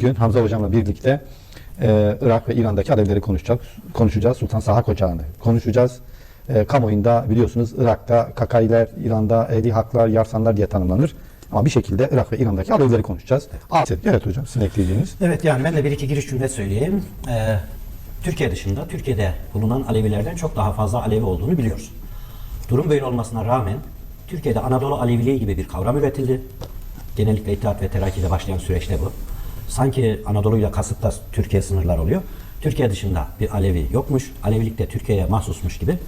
bugün Hamza Hocam'la birlikte Irak ve İran'daki Alevileri konuşacağız. Sultan Sahak Ocağı'nı konuşacağız. Kamuoyunda biliyorsunuz Irak'ta Kakailer, İran'da Ehli Haklar, Yarsanlar diye tanımlanır. Ama bir şekilde Irak ve İran'daki Alevileri konuşacağız. Evet hocam, sizin ekleyeceğiniz. Evet, yani ben de bir iki giriş cümle söyleyeyim. Türkiye dışında, Türkiye'de bulunan Alevilerden çok daha fazla Alevi olduğunu biliyoruz. Durum böyle olmasına rağmen Türkiye'de Anadolu Aleviliği gibi bir kavram üretildi. Genellikle İttihat ve Terakki'de başlayan süreçte bu. Sanki Anadolu'yla kasıtla Türkiye sınırlar oluyor. Türkiye dışında bir Alevi yokmuş. Alevilik de Türkiye'ye mahsusmuş gibi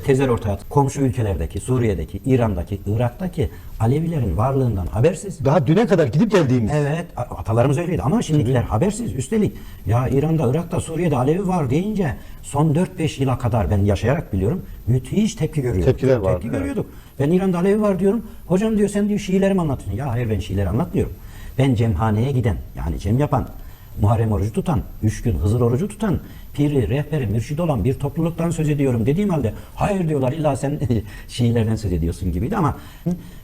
tezler ortaya atıyor. Komşu ülkelerdeki, Suriye'deki, İran'daki, Irak'taki Alevilerin varlığından habersiz. Daha düne kadar gidip geldiğimiz. Evet, atalarımız öyleydi ama şimdikiler habersiz. Üstelik ya İran'da, Irak'ta, Suriye'de Alevi var deyince son 4-5 yıla kadar ben yaşayarak biliyorum, müthiş tepki görüyorduk. Tepkiler vardı. Tepki görüyorduk. Ben İran'da Alevi var diyorum. Hocam diyor, sen diyor Şiilerimi anlatıyorsun. Ya hayır, ben Şiileri anlatmıyorum. Ben cemhaneye giden, yani cem yapan, Muharrem orucu tutan, 3 gün Hızır orucu tutan, piri, rehberi, mürşidi olan bir topluluktan söz ediyorum dediğim halde hayır diyorlar, illa sen Şiilerden söz ediyorsun gibiydi ama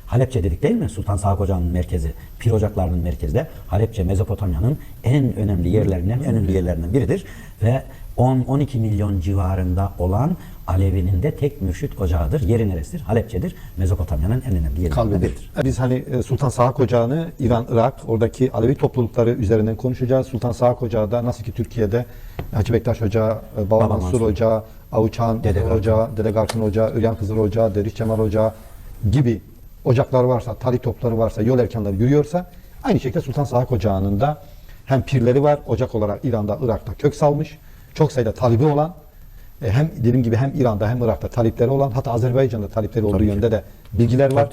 Halepçe dedik değil mi? Sultan Sahak Ocağı'nın merkezi, pir ocaklarının merkezde. Halepçe Mezopotamya'nın en önemli yerlerinden biridir ve 10-12 milyon civarında olan Alevi'nin de tek mürşit ocağıdır. Yeri neresidir? Halepçe'dir. Mezopotamya'nın en önemli yerlerinden biridir. Biz Sultan Sahak Ocağı'nı İran, Irak, oradaki Alevi toplulukları üzerinden konuşacağız. Sultan Sahak Ocağı da nasıl ki Türkiye'de Hacı Bektaş Ocağı, Baba Mansur Ocağı, Avuçan Ocağı, Dede Garkın Ocağı, Üryan Kızıl Ocağı, Derviş Cemal Ocağı gibi ocaklar varsa, talip topları varsa, yol erkanları yürüyorsa, aynı şekilde Sultan Sahak Ocağı'nın da hem pirleri var, ocak olarak İran'da, Irak'ta kök salmış, çok sayıda talibi olan, hem dediğim gibi hem İran'da hem Irak'ta talipleri olan, hatta Azerbaycan'da talipleri olduğu yönde de bilgiler var.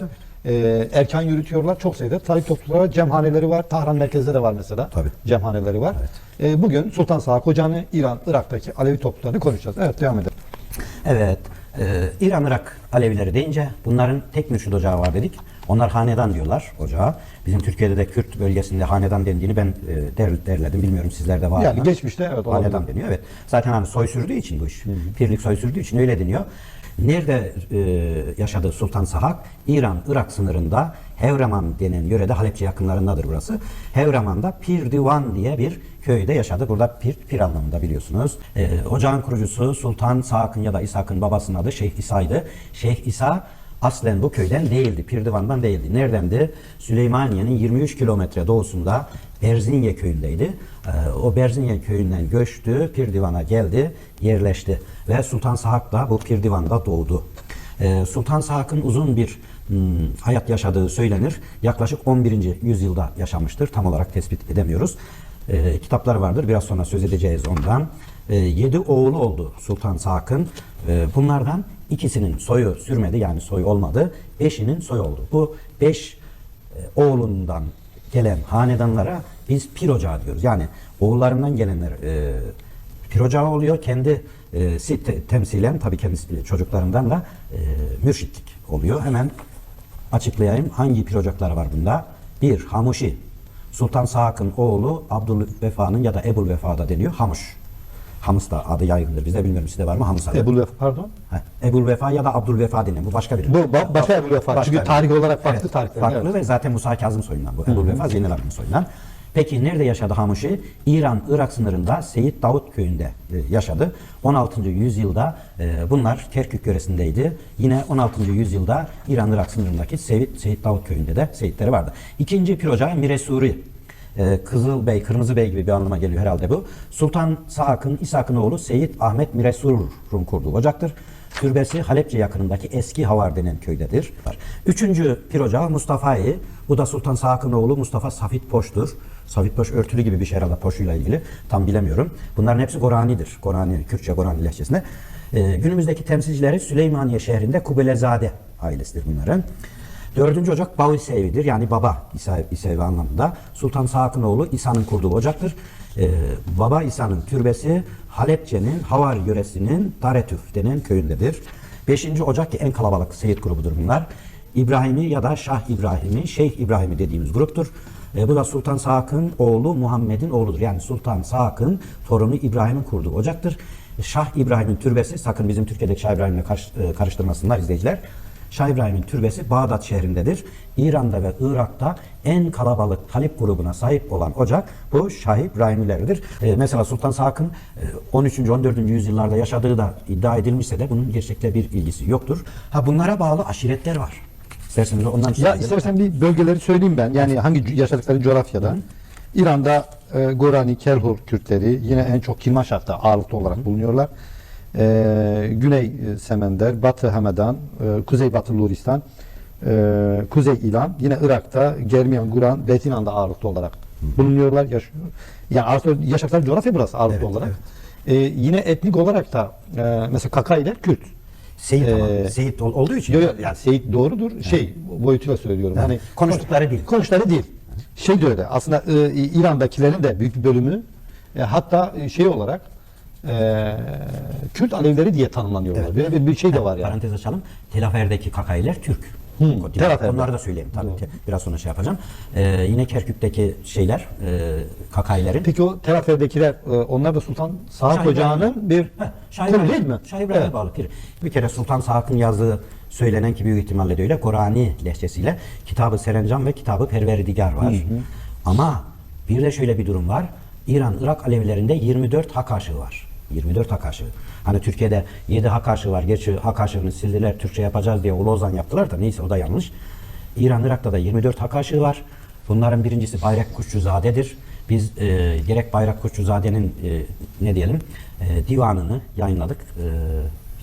Erkan yürütüyorlar. Çok sayıda talip toplulukları, cemhaneleri var. Tahran merkezde de var mesela. Cemhaneleri var. Evet. Bugün Sultan Sahak Ocağı'nı, İran, Irak'taki Alevi topluluklarını konuşacağız. Evet, devam edelim. Evet. İran-Irak Alevileri deyince bunların tek mürşid ocağı var dedik. Onlar hanedan diyorlar ocağa. Bizim Türkiye'de de Kürt bölgesinde hanedan dendiğini ben derledim. Bilmiyorum sizlerde var mı? Yani geçmişte evet. Hanedan deniyor. Evet. Zaten hani soy sürdüğü için bu iş. Pirlik soy sürdüğü için öyle deniyor. Nerede yaşadı Sultan Sahak? İran-Irak sınırında Hevraman denen yörede, Halepçe yakınlarındadır burası. Hevraman'da Pir Divan diye bir köyde yaşadı. Burada pir anlamında biliyorsunuz. Ocağın kurucusu Sultan Sahak'ın ya da İshak'ın babasının adı Şeyh İsa'ydı. Şeyh İsa aslen bu köyden değildi. Pir Divan'dan değildi. Neredendi? Süleymaniye'nin 23 kilometre doğusunda Berzinye köyündeydi. O Berzinye köyünden göçtü, Pir Divan'a geldi, yerleşti. Ve Sultan Sahak da bu Pir Divan'da doğdu. Sultan Sahak'ın uzun bir hayat yaşadığı söylenir. Yaklaşık 11. yüzyılda yaşamıştır. Tam olarak tespit edemiyoruz. Kitaplar vardır. Biraz sonra söz edeceğiz ondan. 7 oğlu oldu Sultan Sahak'ın. Bunlardan ikisinin soyu sürmedi, yani soy olmadı. 5'inin soy oldu. Bu 5 oğlundan gelen hanedanlara biz pir ocağı diyoruz. Yani oğullarından gelenler pir ocağı oluyor. Kendi temsilen tabii kendisi çocuklarından da mürşitlik oluyor. Hemen açıklayayım. Hangi pir ocakları var bunda? 1. Hamuşi. Sultan Sahak'ın oğlu Abdülvefa'nın ya da Ebu'l-Vefa'da deniyor. Hamuş. Hamus da adı yaygındır. Bizde bilmiyorum, sizde var mı Hamus adı? Ebu'l-Vefa, pardon? Ebu'l-Vefa ya da Abdülvefa deniyor. Bu başka biri. Bu başka Ebu'l-Vefa. Çünkü tarih olarak farklı tarihler. Farklı evet. Ve zaten Musa Kazım soyundan bu. Ebu'l-Vefa Zeynel Abidin soyundan. Peki nerede yaşadı Hamuşi? İran-Irak sınırında Seyit Davut köyünde yaşadı. 16. yüzyılda bunlar Kerkük yöresindeydi. Yine 16. yüzyılda İran-Irak sınırındaki Seyit Davut köyünde de Seyitleri vardı. İkinci pir ocağı Miresuri. Kızıl Bey, Kırmızı Bey gibi bir anlama geliyor herhalde bu. Sultan Sahak'ın, İshak'ın oğlu Seyit Ahmet Miresur'un kurduğu ocaktır. Türbesi Halepçe yakınındaki Eski Havar denen köydedir. Üçüncü pir ocağı Mustafa'yı. Bu da Sultan Sahak'ın oğlu Mustafa Safit Poş'tur. Safit Poş örtülü gibi bir şey herhalde, poşuyla ilgili. Tam bilemiyorum. Bunların hepsi Gorani'dir. Gorani, Kürtçe Gorani lehçesinde. Günümüzdeki temsilcileri Süleymaniye şehrinde Kubelezade ailesidir bunların. 4. ocak Bavisevi'dir. Yani baba İsevi anlamında. Sultan Sahak'ın oğlu İsa'nın kurduğu ocaktır. Baba İsa'nın türbesi Halepçe'nin Havar yöresinin Daretüf denen köyündedir. 5. ocak ki en kalabalık Seyit grubudur bunlar. İbrahimi ya da Şah İbrahimi, Şeyh İbrahimi dediğimiz gruptur. Bu da Sultan Sahak'ın oğlu Muhammed'in oğludur. Yani Sultan Sahak'ın torunu İbrahim'in kurduğu ocaktır. Şah İbrahim'in türbesi, sakın bizim Türkiye'deki Şah İbrahim'le karıştırmasınlar izleyiciler. Şah İbrahim'in türbesi Bağdat şehrindedir. İran'da ve Irak'ta en kalabalık talip grubuna sahip olan ocak bu Şah İbrahimileridir. Mesela Sultan Sahak'ın 13. 14. yüzyıllarda yaşadığı da iddia edilmişse de bunun gerçekle bir ilgisi yoktur. Ha, bunlara bağlı aşiretler var. İsterseniz ondan Ya istersen bir bölgeleri söyleyeyim ben. Yani hangi yaşadıkları coğrafyada. İran'da Gorani, Kelhur Kürtleri yine en çok Kirmanşah'ta ağırlıklı olarak bulunuyorlar. Güney Semender, Batı Hamedan, Kuzey Batı Luristan, Kuzey İran, yine Irak'ta Germiyan, Guran, Betinan'da ağırlıklı olarak bulunuyorlar, yaşıyor. Yani artık yaşadıkları coğrafya burası ağırlıklı olarak. Yine etnik olarak da mesela Kakaylar Kürt. Seyit ama Seyit olduğu için. Yok, yani Seyit doğrudur. Şey boyutuyla söylüyorum. Yani Hani konuştukları değil. Konuştukları değil. Şey de öyle. Aslında İran'dakilerin de büyük bir bölümü hatta şey olarak Kürt Alevileri diye tanımlanıyorlar. Evet. Böyle bir şey de var yani. Parantez açalım. Tel Afer'deki Kakaylar Türk. Tel Afer'de. Onları da söyleyeyim tabii ki. Biraz sonra şey yapacağım. Yine Kerkük'teki şeyler, Kakayların. Peki o Tel Afer'dekiler onlar da Sultan Sahak Şah Ocağı'nın İbrahim- bir Şah kolu İbrahim- değil mi? Şah İbrahim'e Evet. bağlı pir. Bir kere Sultan Sahak'ın yazdığı söylenen ki büyük ihtimalle de öyle Korani lehçesiyle Kitab-ı Serencam ve Kitab-ı Perverdigar var. Ama bir de şöyle bir durum var. İran-Irak Alevilerinde 24 hak aşığı var. 24 hak aşığı. Hani Türkiye'de 7 hak aşığı var. Gerçi hak aşığını sildiler, Türkçe yapacağız diye Ulozan yaptılar da neyse o da yanlış. İran-Irak'ta da 24 hak aşığı var. Bunların birincisi Bayrak Kuşçuzade'dir. Biz gerek Bayrak Kuşçuzade'nin ne diyelim divanını yayınladık.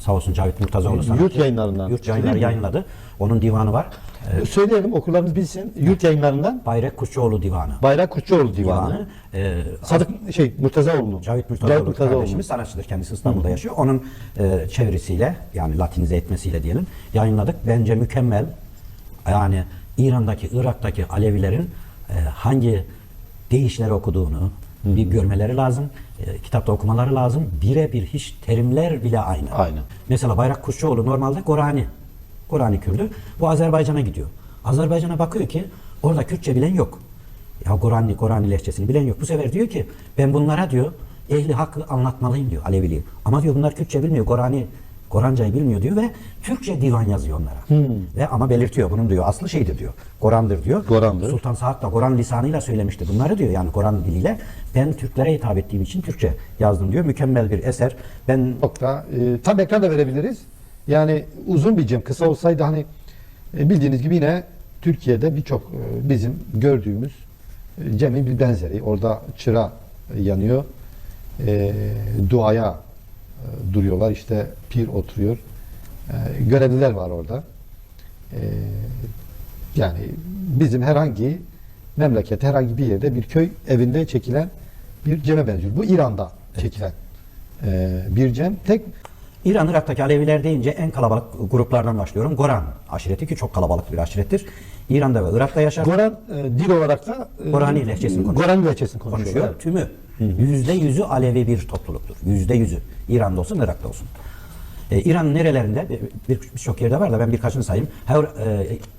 Sağ olsun Cavit Murtazaoğlu sana. Yurt yayınlarından. Yurt yayınları yayınladı. Onun divanı var. Söyleyelim okurlarımız bilsin. Yurt yayınlarından Bayrak Kuşçuoğlu divanı. Bayrak Kuşçuoğlu Divanı. Sadık Murtazaoğlu'nun. Cavit Murtazaoğlu kardeşimiz sanatçıdır. Kendisi İstanbul'da yaşıyor. Onun çevirisiyle yani Latinize etmesiyle diyelim yayınladık. Bence mükemmel. Yani İran'daki, Irak'taki Alevilerin hangi deyişleri okuduğunu bir görmeleri lazım. Kitapta okumaları lazım. Birebir hiç terimler bile aynı. Aynen. Mesela Bayrak Kuşçuoğlu normalde Gorani Kürdü. Bu Azerbaycan'a gidiyor. Azerbaycan'a bakıyor ki orada Kürtçe bilen yok. Ya Gorani lehçesini bilen yok. Bu sefer diyor ki ben bunlara diyor ehli hakkı anlatmalıyım diyor Aleviliği. Ama diyor bunlar Kürtçe bilmiyor. Gorancayı bilmiyor diyor ve Türkçe divan yazıyor onlara. Ve ama belirtiyor bunun diyor aslı şeydir diyor. Goran'dır diyor. Goran'dır. Sultan Sahak da Goran lisanıyla söylemişti bunları diyor. Yani Goran diliyle ben Türklere hitap ettiğim için Türkçe yazdım diyor. Mükemmel bir eser. Ben Nokta. Tam ekran da verebiliriz. Yani uzun bir cem. Kısa olsaydı hani bildiğiniz gibi yine Türkiye'de birçok bizim gördüğümüz cemin bir benzeri. Orada çıra yanıyor. Duaya duruyorlar. İşte pir oturuyor. Görevliler var orada. Yani bizim herhangi memleket, herhangi bir yerde bir köy evinde çekilen bir ceme benziyor. Bu İran'da çekilen bir cem. Tek İran-Irak'taki Aleviler deyince en kalabalık gruplardan başlıyorum. Goran aşireti ki çok kalabalık bir aşirettir. İran'da ve Irak'ta yaşar. Goran dil olarak da Gorani lehçesini konuşuyor. Gorani lehçesini konuşuyor. konuşuyor. Evet. Tümü %100'ü Alevi bir topluluktur. %100'ü. İran'da olsun, Irak'ta olsun. İran'ın nerelerinde birçok yerde var da ben birkaçını sayayım.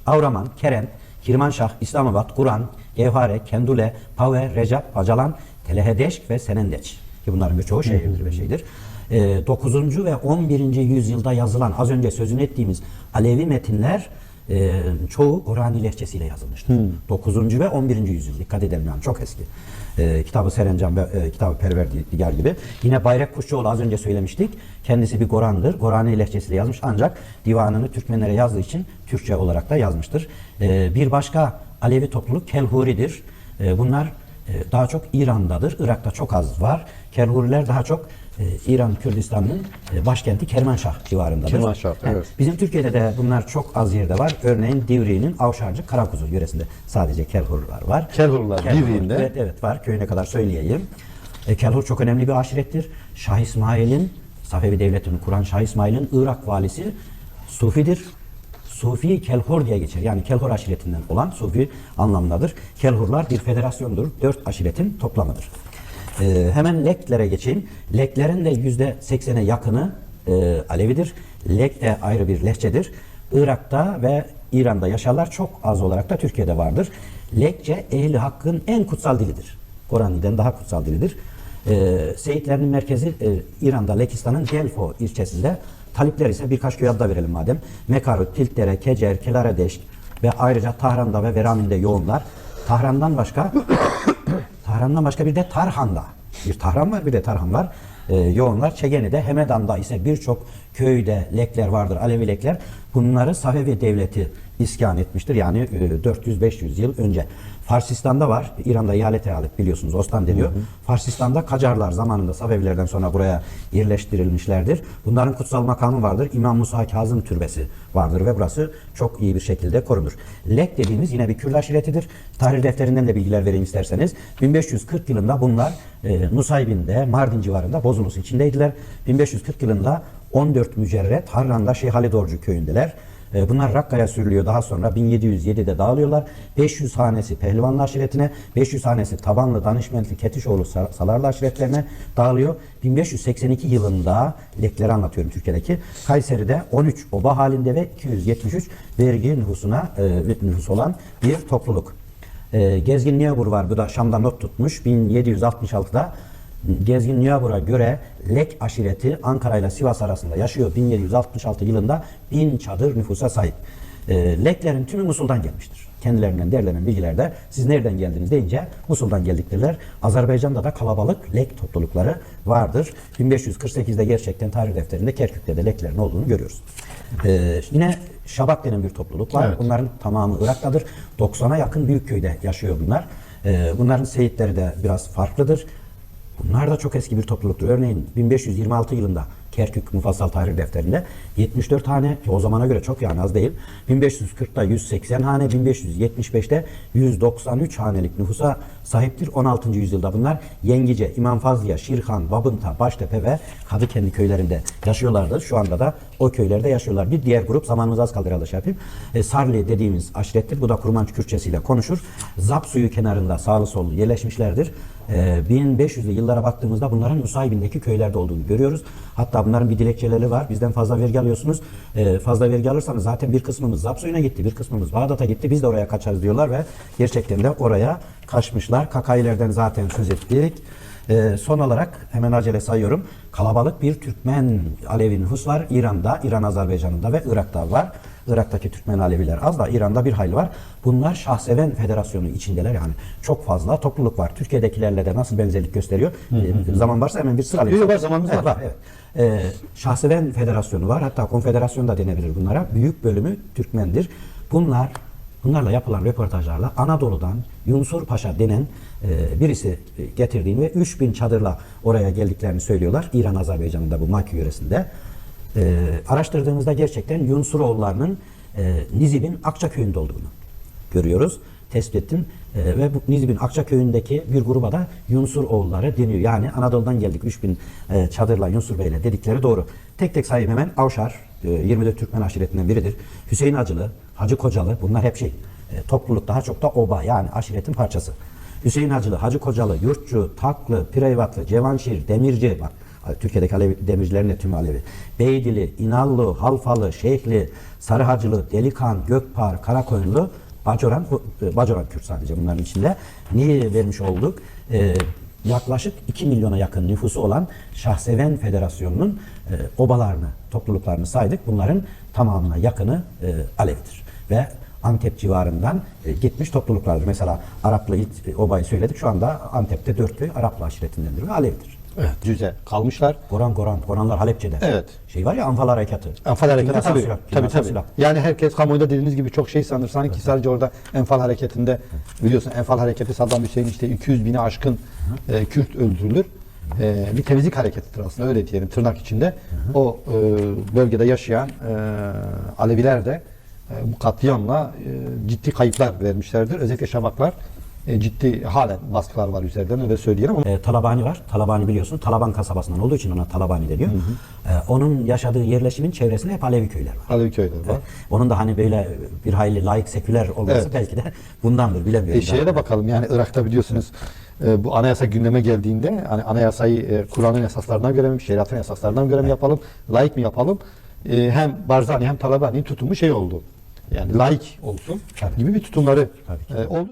Avraman, Keren, Kirmanşah, İslamabad, Kur'an, Gevhare, Kendule, Pave, Recep, Pacalan, Telehedeşk ve Senendeç. Ki bunların birçoğu şehirdir ve şeydir. 9. ve 11. yüzyılda yazılan az önce sözünü ettiğimiz Alevi metinler çoğu Gorani lehçesiyle yazılmıştır. 9. ve 11. yüzyıl dikkat edelim yani çok eski. Kitab-ı Serencam ve Kitab-ı Perverdigar gibi. Yine Bayrak Kuşçuoğlu az önce söylemiştik. Kendisi bir Goran'dır. Gorani lehçesiyle yazmış ancak divanını Türkmenlere yazdığı için Türkçe olarak da yazmıştır. Bir başka Alevi topluluk Kelhuri'dir. Bunlar daha çok İran'dadır. Irak'ta çok az var. Kelhuriler daha çok İran Kürdistan'ın başkenti Kermanşah civarındadır. Kermanşah, evet. Bizim Türkiye'de de bunlar çok az yerde var. Örneğin Divriği'nin Avşarcık Karakuzu yöresinde sadece Kelhurlar var. Kelhurlar Divriği'nde. Evet var. Köyüne kadar söyleyeyim. Kelhur çok önemli bir aşirettir. Şah İsmail'in, Safevi Devleti'ni kuran Şah İsmail'in Irak valisi Sufidir. Sufi Kelhur diye geçer. Yani Kelhur aşiretinden olan Sufi anlamındadır. Kelhurlar bir federasyondur. 4 aşiretin toplamıdır. Hemen Leklere geçeyim. Leklerin de %80'e yakını Alevidir. Lek de ayrı bir lehçedir. Irak'ta ve İran'da yaşarlar. Çok az olarak da Türkiye'de vardır. Lekçe ehli hakkın en kutsal dilidir. Korani'den daha kutsal dilidir. Seyitlerinin merkezi İran'da Lekistan'ın Gelfo ilçesinde Talipler ise birkaç köy adı da verelim madem. Mekarut, Tilkdere, Kecer, Kelaredeşk ve ayrıca Tahran'da ve Veramin'de yoğunlar. Tahran'dan başka bir de Tarhan'da. Bir Tahran var, bir de Tarhan var. Yoğunlar. Çegeni'de, Hemedan'da ise birçok köyde lekler vardır, Alevi lekler. Bunları Safevi Devleti iskan etmiştir. Yani 400-500 yıl önce. Farsistan'da var. İran'da eyalet biliyorsunuz. Ostan deniyor. Farsistan'da Kacarlar zamanında Safevilerden sonra buraya yerleştirilmişlerdir. Bunların kutsal makamı vardır. İmam Musa Kazım Türbesi vardır ve burası çok iyi bir şekilde korunur. Lek dediğimiz yine bir Kürt aşiretidir. Tarih defterinden de bilgiler vereyim isterseniz. 1540 yılında bunlar Nusaybin'de, Mardin civarında Bozulus içindeydiler. 1540 yılında 14 mücerret Harran'da Şeyh Ali Dorcu köyündeler. Bunlar Rakka'ya sürülüyor. Daha sonra 1707'de dağılıyorlar. 500 hanesi Pehlivanlı aşiretine, 500 hanesi Tabanlı, Danışmentli, Ketişoğlu, Salarlı aşiretlerine dağılıyor. 1582 yılında lekleri anlatıyorum Türkiye'deki. Kayseri'de 13 oba halinde ve 273 vergi nüfus olan bir topluluk. Gezgin Niyabur var. Bu da Şam'da not tutmuş. 1766'da Gezgin Niyabura göre Lek aşireti Ankara ile Sivas arasında yaşıyor. 1766 yılında 1000 çadır nüfusa sahip. Leklerin tümü Musul'dan gelmiştir. Kendilerinden derlenen bilgilerde siz nereden geldiniz deyince Musul'dan geldiklerler. Azerbaycan'da da kalabalık Lek toplulukları vardır. 1548'de gerçekten tarih defterinde Kerkük'te de Leklerin olduğunu görüyoruz. Yine Şabak denen bir topluluk var. Evet. Bunların tamamı Irak'tadır. 90'a yakın büyük köyde yaşıyor bunlar. Bunların seyitleri de biraz farklıdır. Bunlar da çok eski bir topluluktur. Örneğin 1526 yılında Kerkük Mufassal Tarih Defteri'nde 74 hane, ki o zamana göre çok yani az değil. 1540'da 180 hane, 1575'te 193 hanelik nüfusa sahiptir. 16. yüzyılda bunlar Yengice, İmam Fazlıya, Şirhan, Babınta, Baştepe ve Kadıkendi köylerinde yaşıyorlardı. Şu anda da o köylerde yaşıyorlar. Bir diğer grup, zamanımız az kaldı herhalde şey yapayım. Sarli dediğimiz aşirettir. Bu da Kurmanç Kürtçesiyle konuşur. Zap suyu kenarında sağlı sollu yerleşmişlerdir. 1500'lü yıllara baktığımızda bunların Nusaybin'deki köylerde olduğunu görüyoruz. Hatta bunların bir dilekçeleri var. Bizden fazla vergi alıyorsunuz. Fazla vergi alırsanız zaten bir kısmımız Zapsuyu'na gitti, bir kısmımız Bağdat'a gitti. Biz de oraya kaçarız diyorlar ve gerçekten de oraya kaçmışlar. Kakailerden zaten söz ettik. Son olarak hemen acele sayıyorum. Kalabalık bir Türkmen Alevi nüfus var. İran'da, İran Azerbaycan'da ve Irak'ta var. Irak'taki Türkmen Aleviler az da İran'da bir hayli var. Bunlar Şahseven Federasyonu içindeler yani. Çok fazla topluluk var. Türkiye'dekilerle de nasıl benzerlik gösteriyor? Zaman varsa hemen bir sıralayalım. Yok, var, zamanımız var. Evet. Şahseven Federasyonu var. Hatta konfederasyon da denebilir bunlara. Büyük bölümü Türkmendir. Bunlarla yapılan röportajlarla Anadolu'dan Yunsur Paşa denen birisi getirdiğini ve 3000 çadırla oraya geldiklerini söylüyorlar. İran Azerbaycan'ında bu Maki yöresinde. Araştırdığımızda gerçekten Yunsuroğullarının Nizip'in Akçaköy'ünde olduğunu görüyoruz. Tespit ettim. Ve bu Nizip'in Akçaköy'ündeki bir gruba da Yunsuroğulları deniyor. Yani Anadolu'dan geldik 3000 çadırla Yunsur Bey'le dedikleri doğru. Tek tek sayayım hemen. Avşar 24 Türkmen aşiretinden biridir. Hüseyin Hacılı, Hacı Kocalı, bunlar hep topluluk, daha çok da oba yani aşiretin parçası. Hüseyin Hacılı, Hacı Kocalı, Yurtçu, Taklı, Pireyvatlı, Cevanşir, Demirci, bak Türkiye'deki Alevi, demircilerin de tüm Alevi. Beydili, İnallı, Halfalı, Şeyhli, Sarıhacılı, Delikan, Gökpar, Karakoyunlu, Bacoran Kürt sadece bunların içinde. Niye vermiş olduk? Yaklaşık 2 milyona yakın nüfusu olan Şahseven Federasyonu'nun obalarını, topluluklarını saydık. Bunların tamamına yakını Alevidir. Ve Antep civarından gitmiş topluluklardır. Mesela Araplı obayı söyledik. Şu anda Antep'te 4 köy Araplı aşiretindendir ve Alevidir. Evet, cüze kalmışlar. Goranlar Halepçe'de. Evet. Var ya Anfal Harekatı. Enfal Hareketi Kimyasal tabii. silah, Tabii kimyasal tabii. silah. Yani herkes kamuoyunda dediğiniz gibi çok şey sanır. Sanki sadece orada Enfal Hareketi'nde biliyorsun Enfal Hareketi Saddam Hüseyin işte 200 bini aşkın Kürt öldürülür. Bir temizlik hareketidir aslında öyle diyelim tırnak içinde. O bölgede yaşayan Aleviler de bu katliamla ciddi kayıplar vermişlerdir. Özellikle Şabaklar ciddi halen baskılar var üzerinden öyle söyleyelim. Talabani var. Talabani biliyorsun. Talaban kasabasından olduğu için ona Talabani deniyor. Onun yaşadığı yerleşimin çevresinde hep Alevi köyler var. Alevi köyler var. Onun da hani böyle bir hayli laik seküler olması belki de bundandır bilemiyorum. Şeye de bakalım yani Irak'ta biliyorsunuz bu anayasa gündeme geldiğinde hani anayasayı Kur'an'ın esaslarından göre mi, şeriatın esaslarından göre mi yapalım, laik mi yapalım? Hem Barzani hem Talabani tutumu oldu. Yani laik olsun gibi bir tutumları oldu.